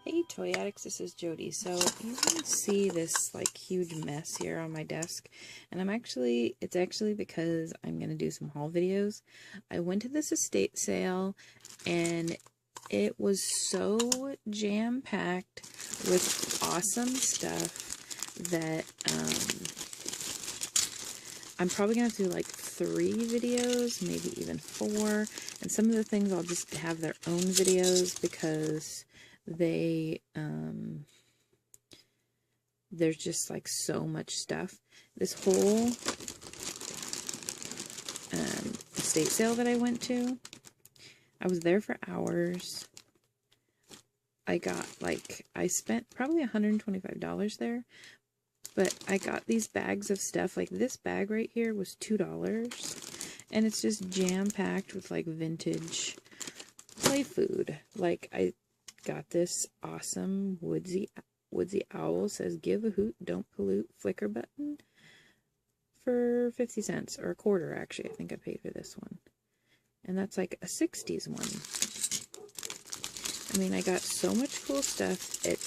Hey Toy Addicts, this is Jody. So you can see this like huge mess here on my desk, and it's actually because I'm gonna do some haul videos. I went to this estate sale and it was so jam-packed with awesome stuff that I'm probably gonna do like 3 videos, maybe even 4, and some of the things I'll just have their own videos because there's just like so much stuff. This whole estate sale that I went to, I was there for hours. I spent probably $125 there, but I got these bags of stuff. Like this bag right here was $2, and it's just jam-packed with like vintage play food. Like I got this awesome woodsy owl, says give a hoot, don't pollute flicker button for 50 cents or a quarter. Actually, I think I paid for this one, and that's like a 60s one. I mean, I got so much cool stuff at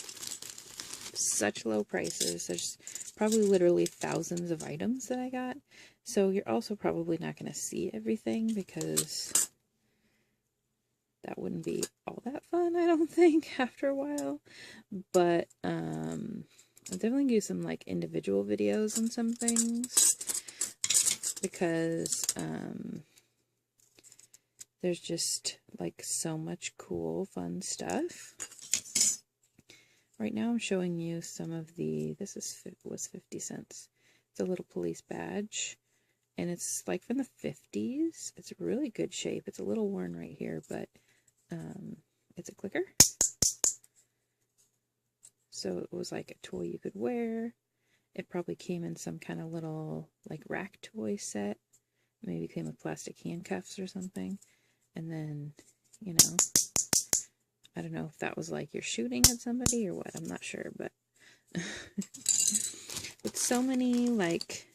such low prices. There's probably literally thousands of items that I got, so you're also probably not going to see everything because that wouldn't be all that fun, I don't think, after a while. But I'll definitely do some like individual videos on some things because there's just like so much cool fun stuff. Right now I'm showing you some of this was 50 cents. It's a little police badge, and it's like from the 50s. It's really good shape. It's a little worn right here, but it's a clicker. So it was like a toy you could wear. It probably came in some kind of little like rack toy set. Maybe came with plastic handcuffs or something. And then, you know, I don't know if that was like you're shooting at somebody or what. I'm not sure, but with so many, like,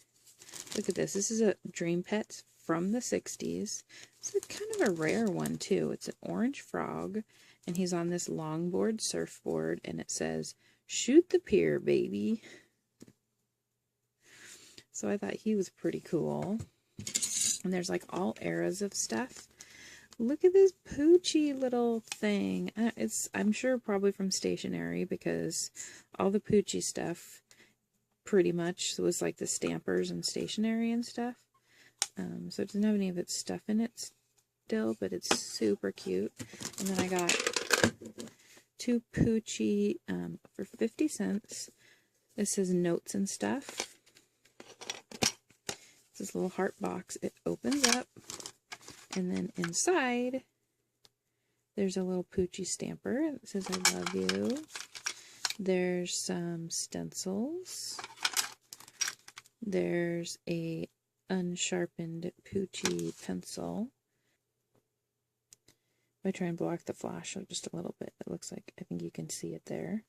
look at this. This is a Dream Pets from the 60s. It's kind of a rare one, too. It's an orange frog, and he's on this longboard surfboard, and it says, shoot the pier, baby. So I thought he was pretty cool. And there's, like, all eras of stuff. Look at this poochy little thing. I'm sure probably from stationery, because all the poochy stuff pretty much was like the stampers and stationery and stuff. So it doesn't have any of its stuff in it still, but it's super cute. And then I got 2 poochy for 50 cents. This says notes and stuff. It's this little heart box. It opens up, and then inside there's a little poochy stamper that says I love you. There's some stencils. There's a unsharpened poochy pencil. If I try and block the flash just a little bit, it looks like, I think you can see it there.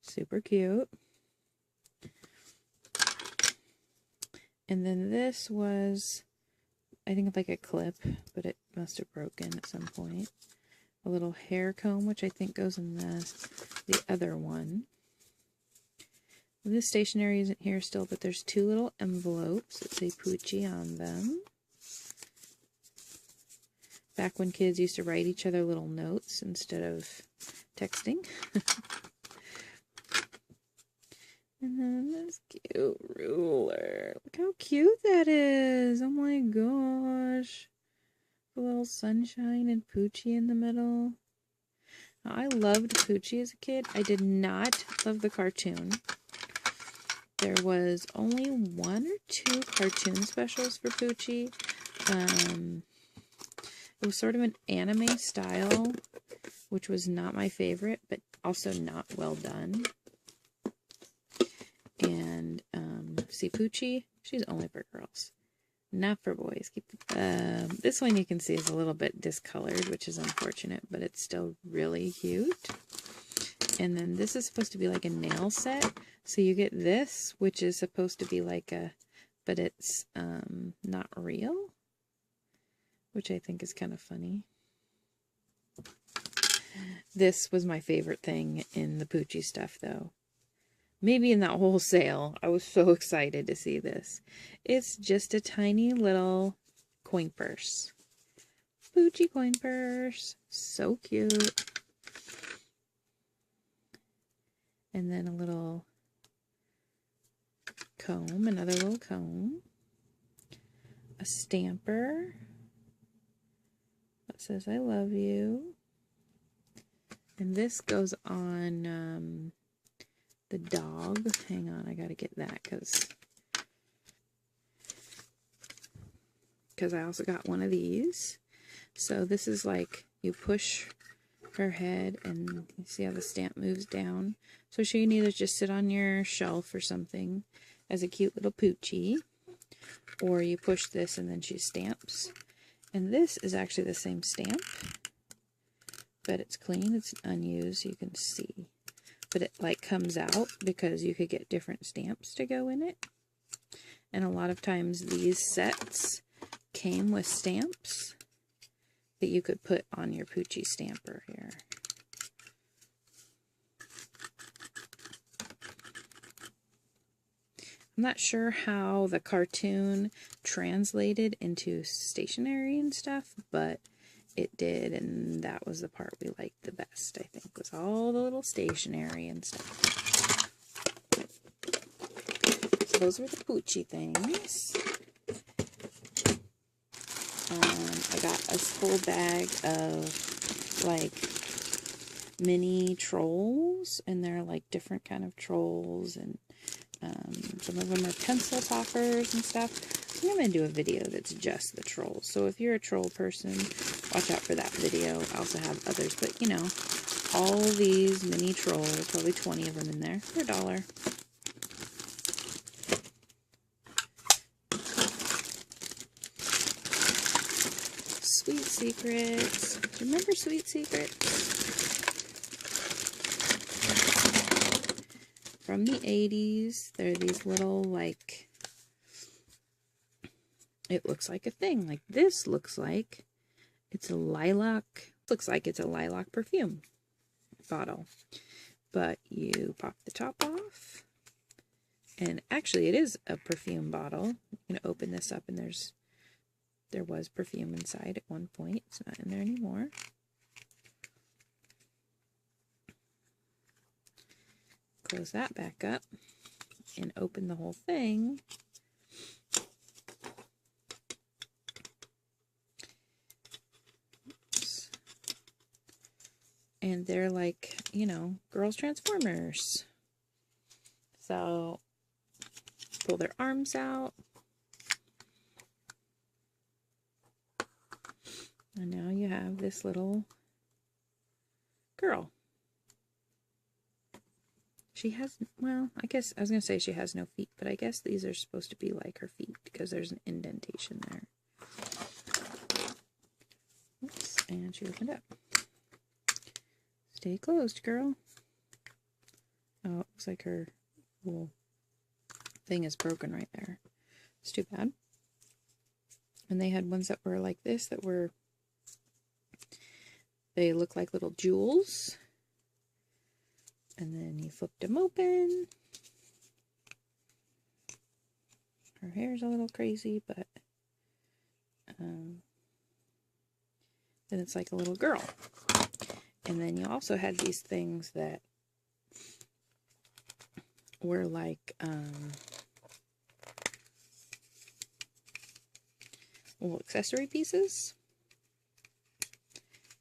Super cute. And then this was, I think, like a clip, but it must have broken at some point. A little hair comb, which I think goes in the other one. This stationery isn't here still, but there's 2 little envelopes that say Poochie on them. Back when kids used to write each other little notes instead of texting. And then this cute ruler. Look how cute that is. Oh my gosh. A little sunshine and Poochie in the middle. Now, I loved Poochie as a kid. I did not love the cartoon. There was only 1 or 2 cartoon specials for Poochie. It was sort of an anime style, which was not my favorite, but also not well done. And see, Poochie, she's only for girls, not for boys. This one you can see is a little bit discolored, which is unfortunate, but it's still really cute. And then this is supposed to be like a nail set. So you get this, which is supposed to be like a but it's not real, which I think is kind of funny. This was my favorite thing in the Poochie stuff, though. Maybe in that whole sale. I was so excited to see this. It's just a tiny little coin purse. Poochie coin purse. So cute. And then a little comb, another little comb. A stamper that says I love you. And this goes on the dog. Hang on, I gotta get that because I also got one of these. So this is like you push her head and you see how the stamp moves down. So she can either just sit on your shelf or something as a cute little Poochie, or you push this and then she stamps. And this is actually the same stamp, but it's clean, it's unused, you can see. But it like comes out because you could get different stamps to go in it. And a lot of times these sets came with stamps that you could put on your Poochie stamper here. I'm not sure how the cartoon translated into stationery and stuff, but it did, and that was the part we liked the best, I think, was all the little stationery and stuff. So those were the Poochie things. I got a full bag of, like, mini trolls, and they're, like, different kind of trolls, and some of them are pencil toppers and stuff. I think I'm going to do a video that's just the trolls. So if you're a troll person, watch out for that video. I also have others, but, you know, all these mini trolls, probably 20 of them in there, for $1. Sweet Secrets. Do you remember Sweet Secrets? From the 80s. They're these little, like, it looks like a thing. Like, this looks like it's a lilac. Looks like it's a lilac perfume bottle. But you pop the top off. And actually, it is a perfume bottle. You can open this up, and there was perfume inside at one point. It's not in there anymore. Close that back up and open the whole thing. Oops. And they're like, you know, girls Transformers. So pull their arms out. And now you have this little girl. She has, well, I guess I was going to say she has no feet, but I guess these are supposed to be like her feet because there's an indentation there. Oops, and she opened up. Stay closed, girl. Oh, it looks like her little thing is broken right there. It's too bad. And they had ones that were like this, that were, they look like little jewels. And then you flipped them open. Her hair's a little crazy, but then it's like a little girl. And then you also had these things that were like little accessory pieces.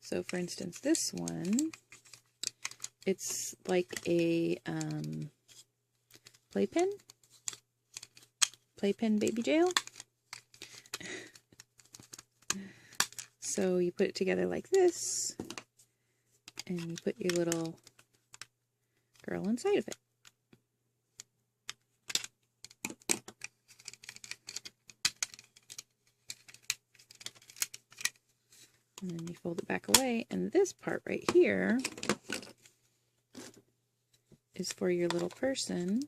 So for instance, this one, it's like a playpen baby jail. So you put it together like this, and you put your little girl inside of it. And then you fold it back away, and this part right here is for your little person.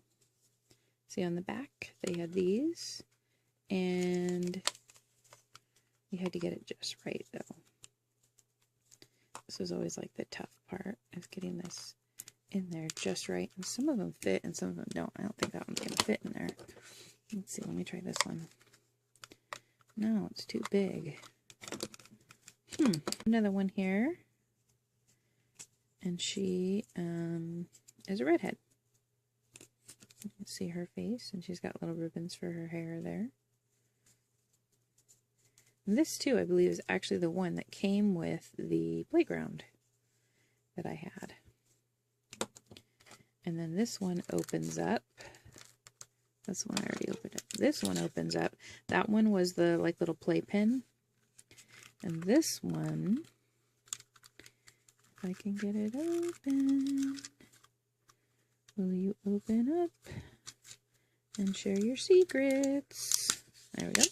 See on the back, they had these. and you had to get it just right, though. This was always like the tough part, is getting this in there just right. And some of them fit and some of them don't. I don't think that one's going to fit in there. Let's see, let me try this one. No, it's too big. Another one here. And she is a redhead. You can see her face, and she's got little ribbons for her hair there. And this too, I believe, is actually the one that came with the playground that I had. And then this one opens up. This one I already opened up. This one opens up. That one was the like little playpen. And this one, if I can get it open, will you open up and share your secrets? There we go.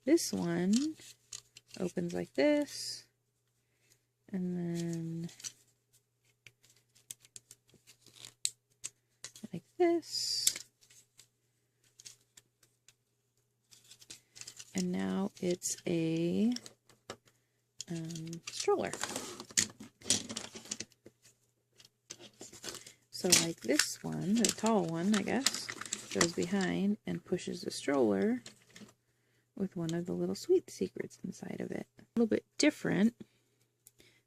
This one opens like this, and then like this, and now it's a stroller. So like this one, the tall one, I guess, goes behind and pushes the stroller with one of the little sweet secrets inside of it. A little bit different,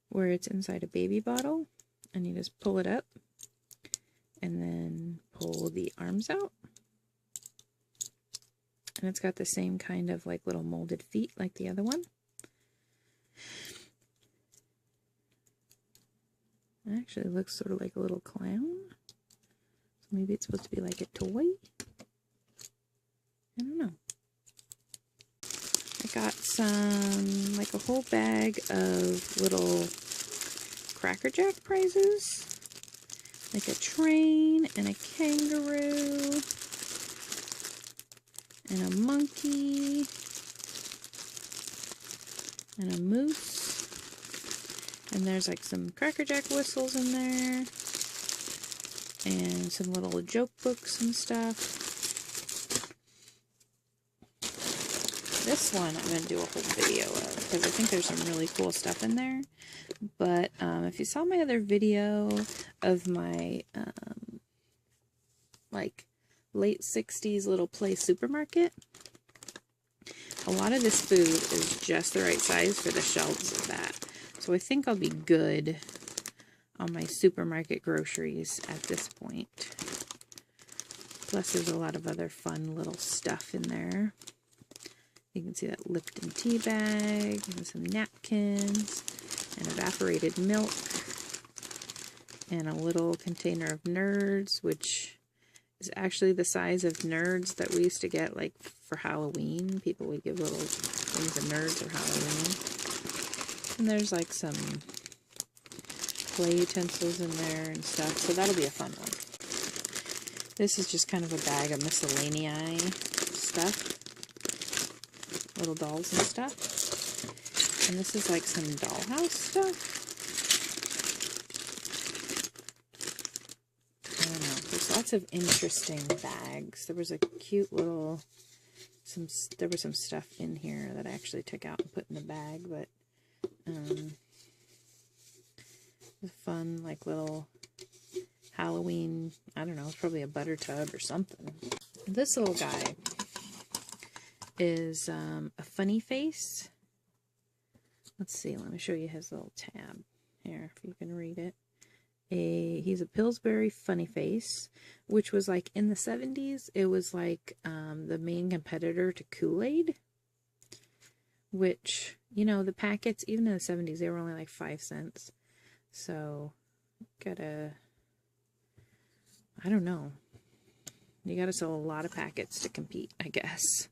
where it's inside a baby bottle, and you just pull it up and then pull the arms out. And it's got the same kind of like little molded feet like the other one. It actually looks sort of like a little clown. So maybe it's supposed to be like a toy. I don't know. I got some, like a whole bag of little Cracker Jack prizes. Like a train and a kangaroo and a monkey and a moose. And there's like some Cracker Jack whistles in there and some little joke books and stuff. This one I'm going to do a whole video of because I think there's some really cool stuff in there. But if you saw my other video of my like late 60s little play supermarket, a lot of this food is just the right size for the shelves of that. So I think I'll be good on my supermarket groceries at this point. Plus there's a lot of other fun little stuff in there. You can see that Lipton tea bag and some napkins and evaporated milk and a little container of Nerds, which is actually the size of Nerds that we used to get like for Halloween. People would give little things of Nerds for Halloween. And there's like some play utensils in there and stuff, so that'll be a fun one. This is just kind of a bag of miscellaneous stuff. Little dolls and stuff. And this is like some Dollhouse stuff. I don't know. There's lots of interesting bags. There was a cute little, there was some stuff in here that I actually took out and put in the bag, but a fun like little Halloween, I don't know, it's probably a butter tub or something. This little guy is a funny face. Let's see, let me show you his little tab here, if you can read it. He's a Pillsbury funny face, which was like in the 70s, it was like the main competitor to Kool-Aid, which, you know, the packets, even in the 70s, they were only like 5 cents. So, I don't know. You gotta sell a lot of packets to compete, I guess.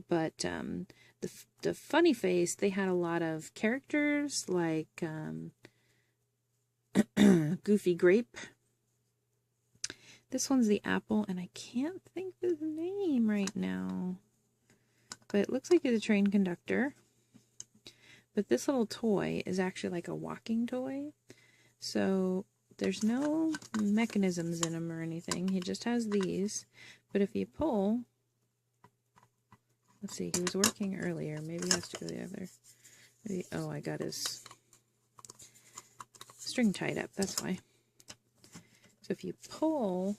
But the funny face, they had a lot of characters like Goofy Grape. This one's the apple, and I can't think of the name right now. But it looks like he's a train conductor. But this little toy is actually like a walking toy. So there's no mechanisms in him or anything. He just has these. But if you pull, Let's see, he was working earlier. Maybe he has to go the other. Maybe, oh, I got his string tied up. That's why. So if you pull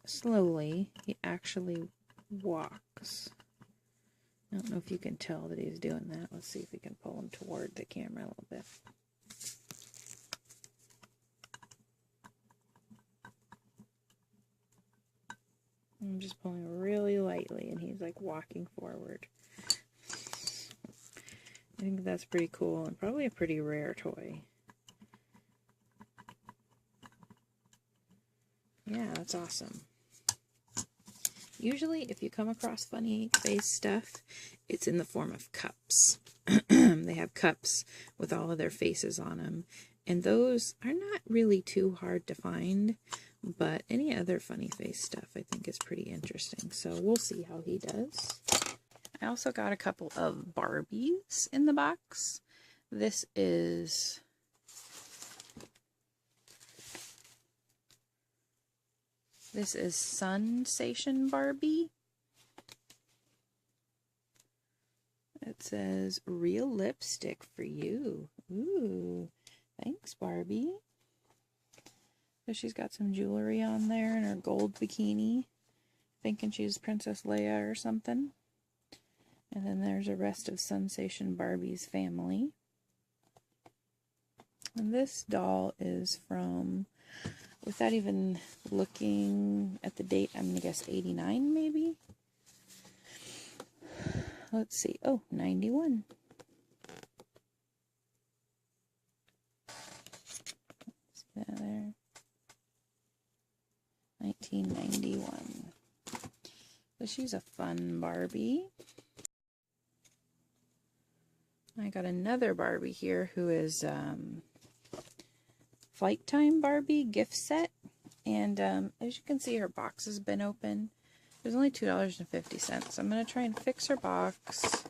slowly, he actually walks. I don't know if you can tell that he's doing that. Let's see if we can pull him toward the camera a little bit. I'm just pulling really lightly, and he's like walking forward. I think that's pretty cool, and probably a pretty rare toy. Yeah, that's awesome. Usually, if you come across funny face stuff, it's in the form of cups. They have cups with all of their faces on them, and those are not really too hard to find, but any other funny face stuff I think is pretty interesting. So we'll see how he does. I also got a couple of Barbies in the box. This is Sensation Barbie. It says, real lipstick for you. Ooh, thanks, Barbie. So she's got some jewelry on there and her gold bikini, thinking she's Princess Leia or something. And then there's the rest of Sensation Barbie's family. And this doll is from, without even looking at the date, I'm going to guess 89 maybe? Let's see. Oh, 91. See that there? 1991. So she's a fun Barbie. I got another Barbie here who is Flight Time Barbie gift set. And as you can see, her box has been open. There's only $2.50. So I'm going to try and fix her box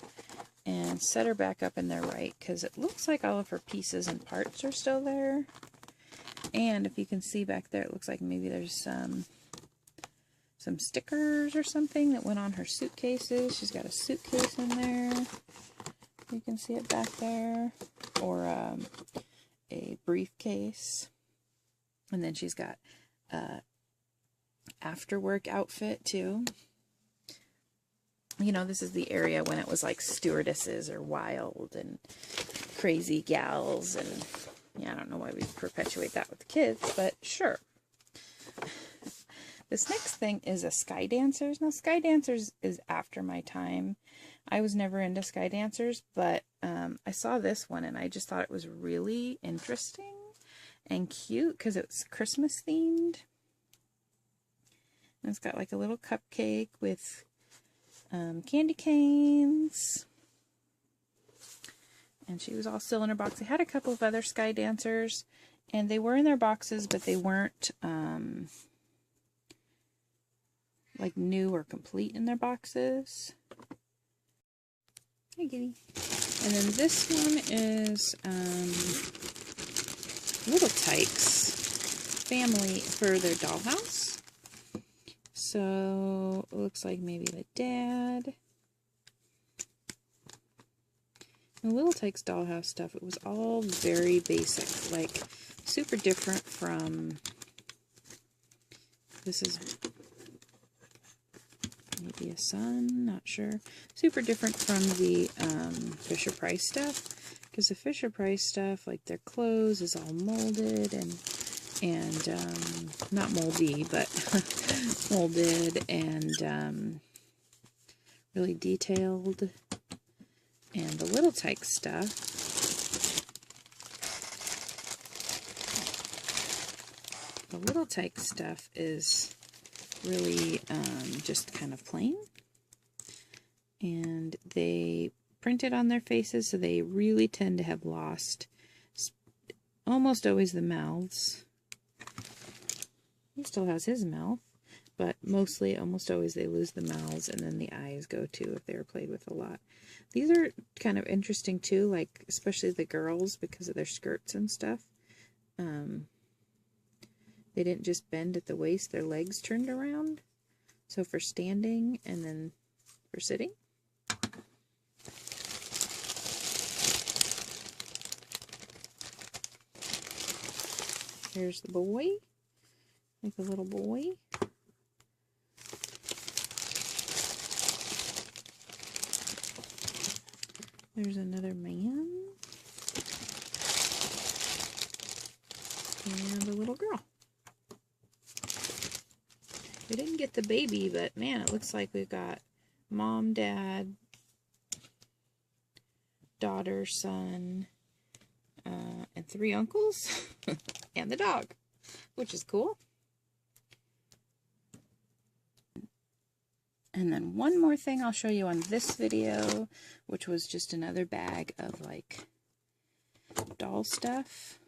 and set her back up in there right, because it looks like all of her pieces and parts are still there. And if you can see back there, it looks like maybe there's some stickers or something that went on her suitcases. She's got a suitcase in there. You can see it back there. Or a briefcase. And then she's got after work outfit too. You know, this is the area when it was like stewardesses or wild and crazy gals, and yeah, I don't know why we perpetuate that with the kids, but sure. This next thing is a Sky Dancers. Now, Sky Dancers is after my time. I was never into Sky Dancers, but I saw this one and I just thought it was really interesting and cute because it's Christmas themed. And it's got like a little cupcake with candy canes. And she was all still in her box. They had a couple of other Sky Dancers, and they were in their boxes, but they weren't like new or complete in their boxes. Hey, Giddy. And then this one is Little Tykes family for their dollhouse. So it looks like maybe the dad. The Little Tykes dollhouse stuff, it was all very basic, like super different from, this is maybe a son, not sure. Super different from the Fisher-Price stuff, because the Fisher-Price stuff, like their clothes is all molded and not moldy, but molded and really detailed. And the Little Tykes stuff, is really just kind of plain. And they printed on their faces, so they really tend to have lost almost always the mouths. He still has his mouth, but mostly, almost always, they lose the mouths, and then the eyes go too if they were played with a lot. These are kind of interesting too, like especially the girls because of their skirts and stuff. They didn't just bend at the waist, their legs turned around. So for standing and then for sitting. Here's the boy, like a little boy. There's another man. And a little girl. We didn't get the baby, but man, it looks like we've got mom, dad, daughter, son, and 3 uncles, and the dog, which is cool. And then one more thing I'll show you on this video, which was just another bag of like doll stuff.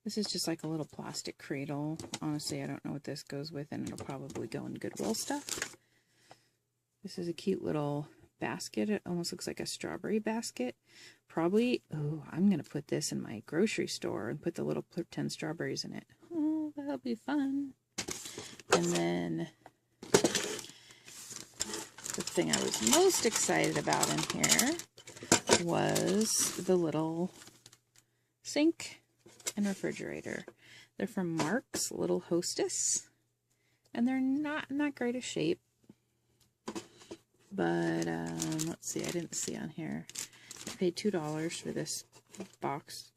This is just like a little plastic cradle. Honestly, I don't know what this goes with, and it'll probably go in Goodwill stuff. This is a cute little basket. It almost looks like a strawberry basket. Probably, oh, I'm going to put this in my grocery store and put the little 10 strawberries in it. Oh, that'll be fun. And then the thing I was most excited about in here was the little sink and refrigerator. They're from Mark's Little Hostess, and they're not in that great a shape. But let's see, I didn't see on here. I paid $2 for this box.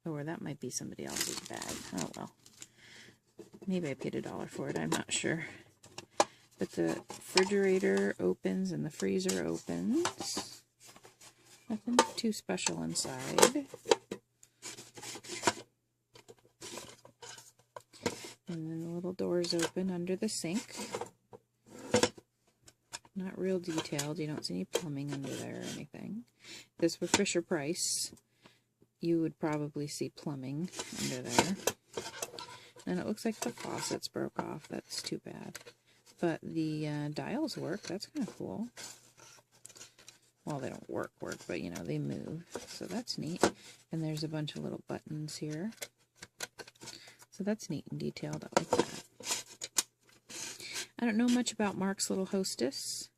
Or that might be somebody else's bag. Oh well. Maybe I paid $1 for it, I'm not sure. But the refrigerator opens and the freezer opens. Nothing too special inside. And then the little doors open under the sink. Not real detailed. You don't see any plumbing under there or anything. If this were Fisher Price, you would probably see plumbing under there. And it looks like the faucets broke off. That's too bad. But the dials work. That's kind of cool. Well, they don't work, but you know, they move. So that's neat. And there's a bunch of little buttons here. So that's neat and detailed. I like that. I don't know much about Mark's Little Hostess,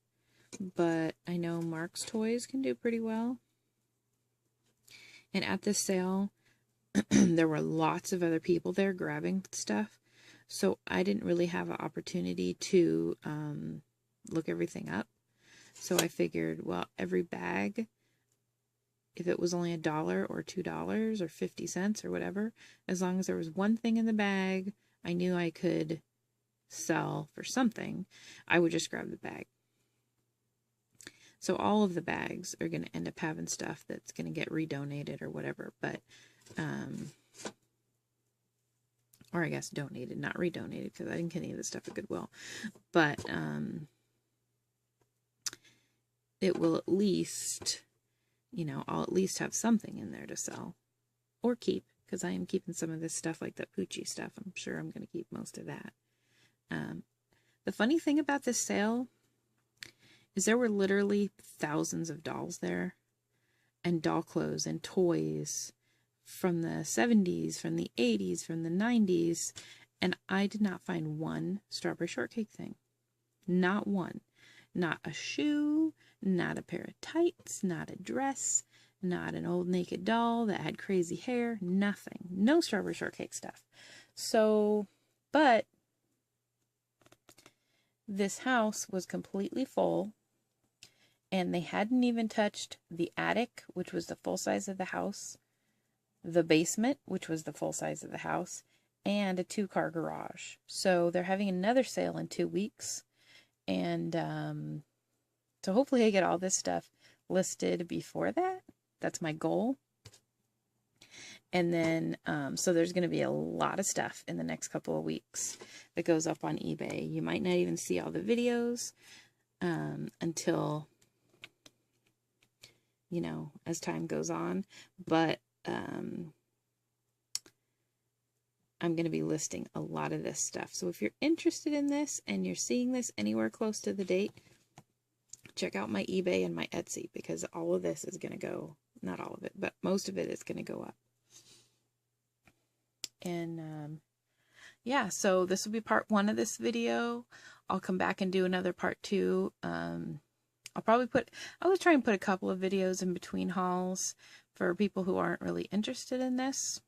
but I know Mark's Toys can do pretty well. And at this sale, there were lots of other people there grabbing stuff. So I didn't really have an opportunity to look everything up. So I figured, well, every bag, if it was only $1 or $2 or 50 cents or whatever, as long as there was one thing in the bag I knew I could sell for something, I would just grab the bag. So all of the bags are going to end up having stuff that's going to get redonated or whatever, but or I guess donated, not redonated, because I didn't get any of the stuff at Goodwill. But it will at least, you know, I'll at least have something in there to sell or keep, because I am keeping some of this stuff, like that Poochie stuff. I'm sure I'm going to keep most of that. The funny thing about this sale is there were literally thousands of dolls there, and doll clothes and toys from the 70s, from the 80s, from the 90s, and I did not find one strawberry shortcake thing. Not one. Not a shoe, not a pair of tights, not a dress, not an old naked doll that had crazy hair, nothing. No strawberry shortcake stuff. So, but this house was completely full, and they hadn't even touched the attic, which was the full size of the house, the basement, which was the full size of the house, and a 2-car garage. So they're having another sale in 2 weeks, and so hopefully I get all this stuff listed before that. That's my goal. And then, so there's going to be a lot of stuff in the next couple of weeks that goes up on eBay. You might not even see all the videos until, you know, as time goes on. But I'm going to be listing a lot of this stuff. So if you're interested in this and you're seeing this anywhere close to the date, check out my eBay and my Etsy, because all of this is going to go, not all of it, but most of it is going to go up. And yeah, so this will be part 1 of this video. I'll come back and do another part 2. I'll always try and put a couple of videos in between hauls for people who aren't really interested in this.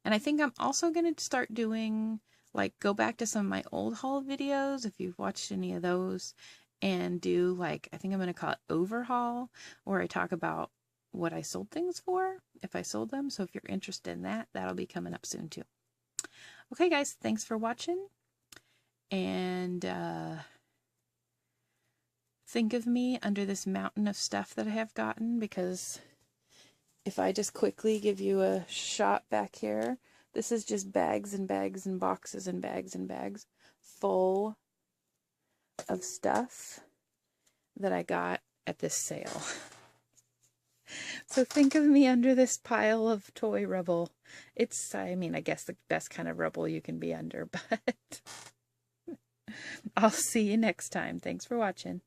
And I think I'm also going to start doing, like, go back to some of my old haul videos, if you've watched any of those, and do, like, I think I'm going to call it overhaul, where I talk about what I sold things for, if I sold them. So if you're interested in that, that'll be coming up soon too. Okay, guys, thanks for watching. And think of me under this mountain of stuff that I have gotten, because if I just quickly give you a shot back here, this is just bags and bags and boxes and bags and bags full of stuff that I got at this sale. So think of me under this pile of toy rubble. It's, I mean, I guess the best kind of rubble you can be under, but I'll see you next time. Thanks for watching.